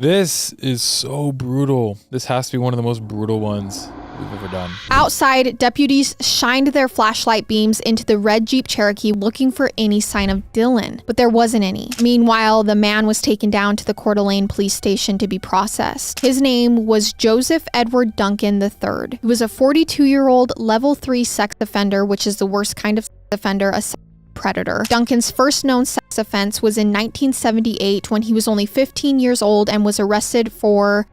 This is so brutal. This has to be one of the most brutal ones we've ever done. Outside, deputies shined their flashlight beams into the red Jeep Cherokee looking for any sign of Dylan, but there wasn't any. Meanwhile, the man was taken down to the Coeur d'Alene police station to be processed. His name was Joseph Edward Duncan III. He was a 42-year-old level 3 sex offender, which is the worst kind of sex offender, a sex predator. Duncan's first known sex offense was in 1978 when he was only 15 years old and was arrested for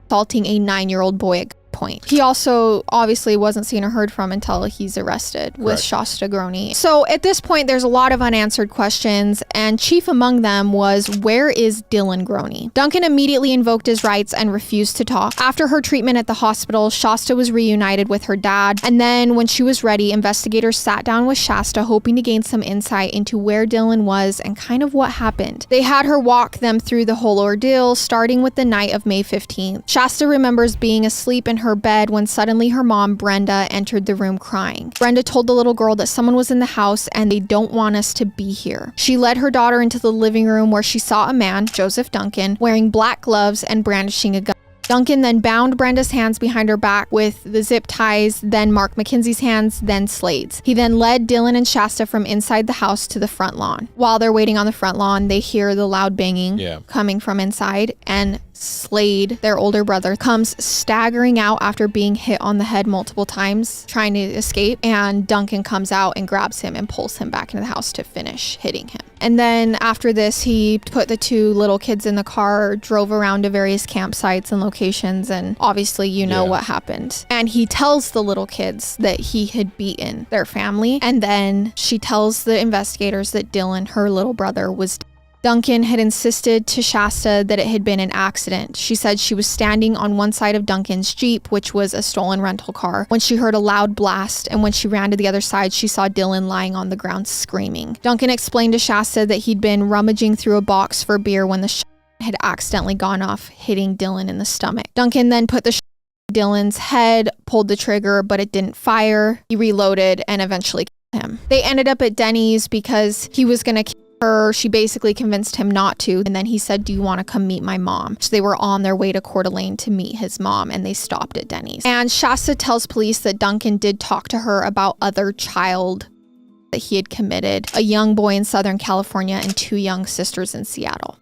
assaulting a 9-year-old boy at point. He also obviously wasn't seen or heard from until he's arrested with Shasta Groney. So at this point, there's a lot of unanswered questions, and chief among them was, where is Dylan Groney? Duncan immediately invoked his rights and refused to talk. After her treatment at the hospital, Shasta was reunited with her dad, and then when she was ready, investigators sat down with Shasta hoping to gain some insight into where Dylan was and kind of what happened. They had her walk them through the whole ordeal, starting with the night of May 15th. Shasta remembers being asleep in her bed when suddenly her mom, Brenda, entered the room crying. Brenda told the little girl that someone was in the house and they don't want us to be here. She led her daughter into the living room where she saw a man, Joseph Duncan, wearing black gloves and brandishing a gun. Duncan then bound Brenda's hands behind her back with the zip ties, then Mark McKenzie's hands, then Slade's. He then led Dylan and Shasta from inside the house to the front lawn. While they're waiting on the front lawn, they hear the loud banging coming from inside, and Slade, their older brother, comes staggering out after being hit on the head multiple times, trying to escape, and Duncan comes out and grabs him and pulls him back into the house to finish hitting him. And then after this, he put the two little kids in the car, drove around to various campsites and locations, and obviously you know what happened. And he tells the little kids that he had beaten their family, and then she tells the investigators that Dylan, her little brother, was dead. Duncan had insisted to Shasta that it had been an accident. She said she was standing on one side of Duncan's Jeep, which was a stolen rental car, when she heard a loud blast, and when she ran to the other side, she saw Dylan lying on the ground screaming. Duncan explained to Shasta that he'd been rummaging through a box for beer when the shot had accidentally gone off, hitting Dylan in the stomach. Duncan then put the shot on Dylan's head, pulled the trigger, but it didn't fire. He reloaded and eventually killed him. They ended up at Denny's because he was going to kill her. She basically convinced him not to, and then he said, do you want to come meet my mom? So they were on their way to Coeur d'Alene to meet his mom, and they stopped at Denny's. And Shasta tells police that Duncan did talk to her about other child that he had committed, a young boy in Southern California and two young sisters in Seattle.